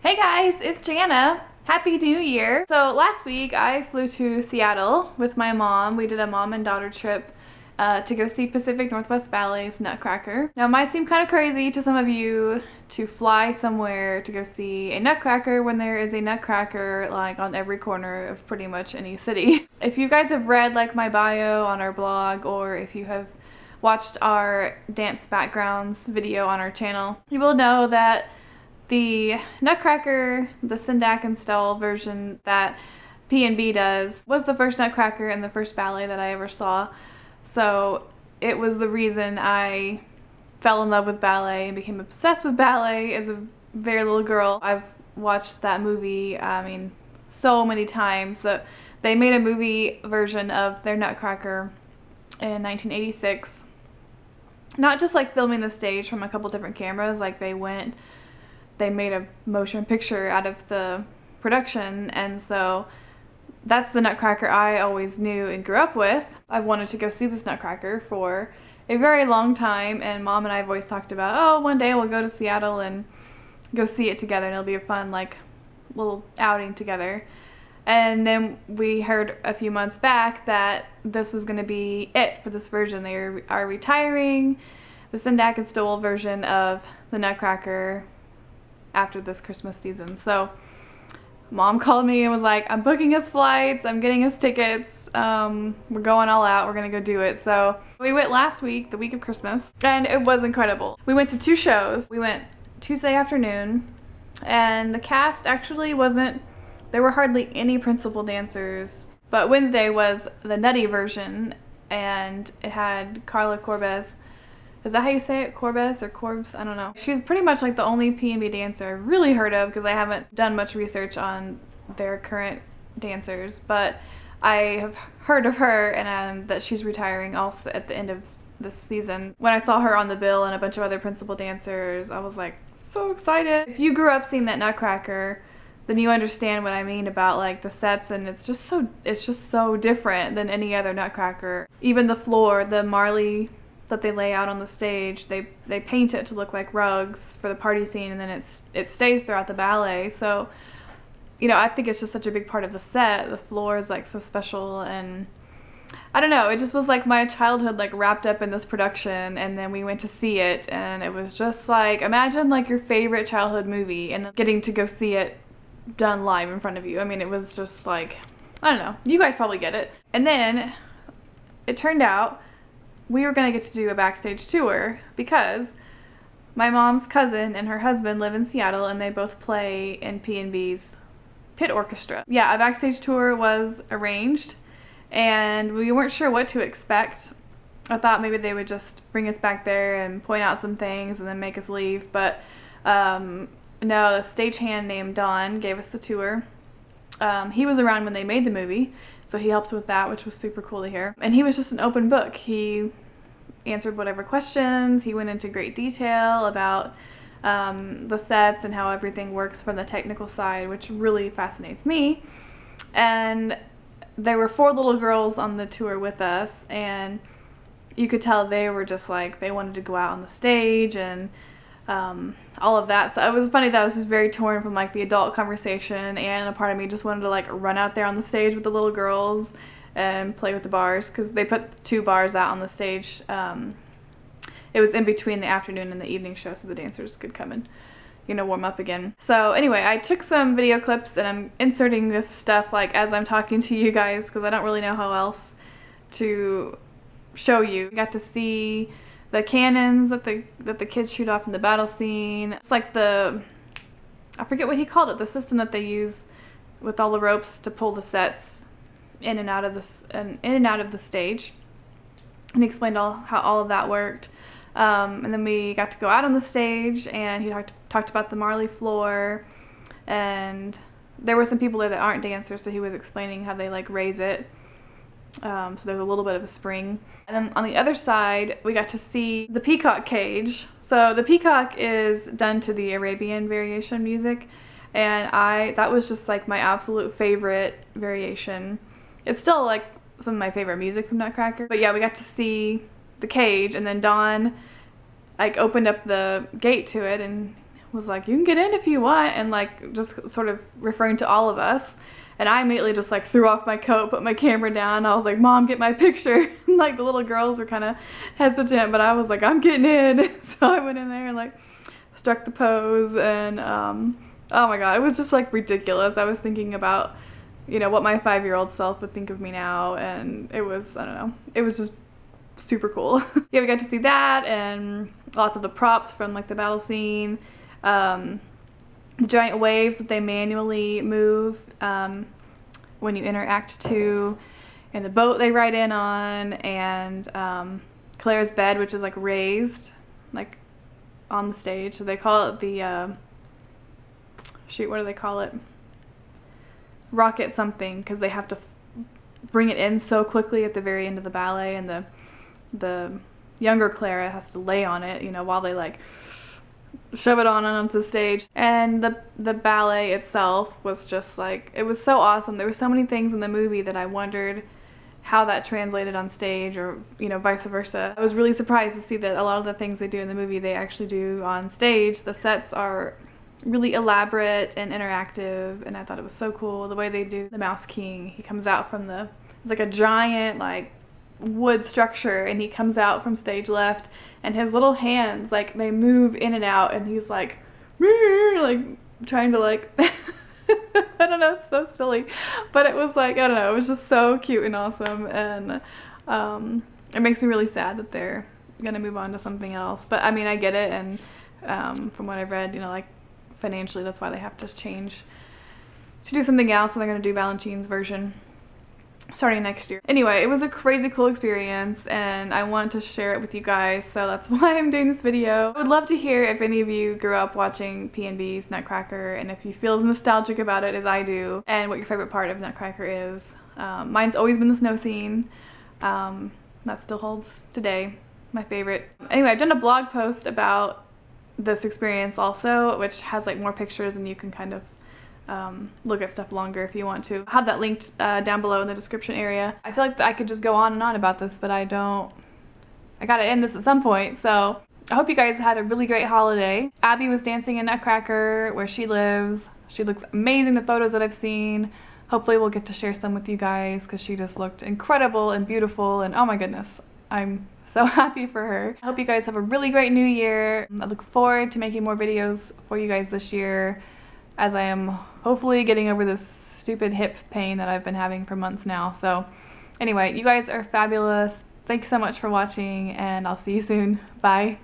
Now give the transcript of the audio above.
Hey guys, it's Jana. Happy New Year. So last week I flew to Seattle with my mom. We did a mom and daughter trip to go see Pacific Northwest Ballet's Nutcracker. Now it might seem kind of crazy to some of you to fly somewhere to go see a Nutcracker when there is a Nutcracker like on every corner of pretty much any city. If you guys have read like my bio on our blog, or if you have watched our dance backgrounds video on our channel, you will know that the Nutcracker, the Sendak and Stowell version that P&B does, was the first Nutcracker and the first ballet that I ever saw. So it was the reason I fell in love with ballet and became obsessed with ballet as a very little girl. I've watched that movie, so many times. That they made a movie version of their Nutcracker in 1986. Not just like filming the stage from a couple different cameras, like they made a motion picture out of the production, and so that's the Nutcracker I always knew and grew up with. I've wanted to go see this Nutcracker for a very long time, and Mom and I have always talked about, oh, one day we'll go to Seattle and go see it together, and it'll be a fun like little outing together. And then we heard a few months back that this was going to be it for this version. They are retiring the Sendak and Stowell version of the Nutcracker after this Christmas season. So Mom called me and was like, I'm booking us flights, I'm getting us tickets, we're going all out, we're gonna go do it. So we went last week, the week of Christmas, and it was incredible. We went to 2 shows. We went Tuesday afternoon, and the cast actually there were hardly any principal dancers, but Wednesday was the nutty version, and it had Carla Corbez. Is that how you say it? Corbez or Corbs? I don't know. She's pretty much like the only P&B dancer I've really heard of, because I haven't done much research on their current dancers, but I have heard of her, and that she's retiring also at the end of this season. When I saw her on the bill and a bunch of other principal dancers, I was like so excited. If you grew up seeing that Nutcracker, then you understand what I mean about like the sets, and it's just so different than any other Nutcracker. Even the floor, the Marley that they lay out on the stage, they paint it to look like rugs for the party scene, and then it stays throughout the ballet. So, I think it's just such a big part of the set. The floor is like so special, and I don't know, it just was like my childhood like wrapped up in this production, and then we went to see it, and it was just like, imagine like your favorite childhood movie and then getting to go see it done live in front of you. It was just like, I don't know, you guys probably get it. And then it turned out we were going to get to do a backstage tour because my mom's cousin and her husband live in Seattle, and they both play in P&B's pit orchestra. Yeah, a backstage tour was arranged, and we weren't sure what to expect. I thought maybe they would just bring us back there and point out some things and then make us leave, but no, the stagehand named Don gave us the tour. He was around when they made the movie, so he helped with that, which was super cool to hear. And he was just an open book. He answered whatever questions. He went into great detail about the sets and how everything works from the technical side, which really fascinates me. And there were 4 little girls on the tour with us, and you could tell they were just like, they wanted to go out on the stage and all of that. So it was funny that I was just very torn from like the adult conversation, and a part of me just wanted to like run out there on the stage with the little girls and play with the bars, because they put 2 bars out on the stage. It was in between the afternoon and the evening show, so the dancers could come and warm up again. So anyway, I took some video clips, and I'm inserting this stuff like as I'm talking to you guys, because I don't really know how else to show you. I got to see the cannons that the kids shoot off in the battle scene. It's like I forget what he called it, the system that they use with all the ropes to pull the sets in and out of the stage. And he explained how all of that worked. And then we got to go out on the stage, and he talked about the Marley floor, and there were some people there that aren't dancers, so he was explaining how they like raise it. So there's a little bit of a spring. And then on the other side, we got to see the peacock cage. So the peacock is done to the Arabian variation music, and that was just like my absolute favorite variation. It's still like some of my favorite music from Nutcracker. But yeah, we got to see the cage, and then Dawn like opened up the gate to it, and was like, you can get in if you want, and like just sort of referring to all of us. And I immediately just like threw off my coat, put my camera down. I was like, Mom, get my picture. Like the little girls were kind of hesitant, but I was like, I'm getting in. So I went in there and like struck the pose, and oh my god, it was just like ridiculous. I was thinking about, you know, what my 5-year-old self would think of me now, and it was, I don't know, it was just super cool. Yeah, we got to see that and lots of the props from like the battle scene, the giant waves that they manually move when you enter Act 2, and the boat they ride in on, and Claire's bed, which is like raised like on the stage. So they call it the shoot, what do they call it? Rocket something, because they have to bring it in so quickly at the very end of the ballet, and the younger Clara has to lay on it, you know, while they like shove it on and onto the stage. And the ballet itself was just like, it was so awesome. There were so many things in the movie that I wondered how that translated on stage, or, you know, vice versa. I was really surprised to see that a lot of the things they do in the movie they actually do on stage. The sets are really elaborate and interactive, and I thought it was so cool the way they do the Mouse King. He comes out from it's like a giant like wood structure, and he comes out from stage left, and his little hands like they move in and out, and he's like trying to like I don't know, it's so silly, but it was like, I don't know, it was just so cute and awesome, and it makes me really sad that they're gonna move on to something else. But I mean, I get it, and from what I've read, you know, like financially that's why they have to change to do something else, so they're going to do Balanchine's version starting next year. Anyway, it was a crazy cool experience, and I want to share it with you guys, so that's why I'm doing this video. I would love to hear if any of you grew up watching P&B's Nutcracker, and if you feel as nostalgic about it as I do, and what your favorite part of Nutcracker is. Mine's always been the snow scene. That still holds today, my favorite. Anyway, I've done a blog post about this experience also, which has like more pictures, and you can kind of look at stuff longer if you want to. I'll have that linked down below in the description area. I feel like I could just go on and on about this, but I don't. I gotta end this at some point, so I hope you guys had a really great holiday. Abby was dancing in Nutcracker where she lives. She looks amazing, the photos that I've seen. Hopefully we'll get to share some with you guys, because she just looked incredible and beautiful, and oh my goodness, I'm so happy for her. I hope you guys have a really great new year. I look forward to making more videos for you guys this year, as I am hopefully getting over this stupid hip pain that I've been having for months now. So anyway, you guys are fabulous. Thanks so much for watching, and I'll see you soon. Bye.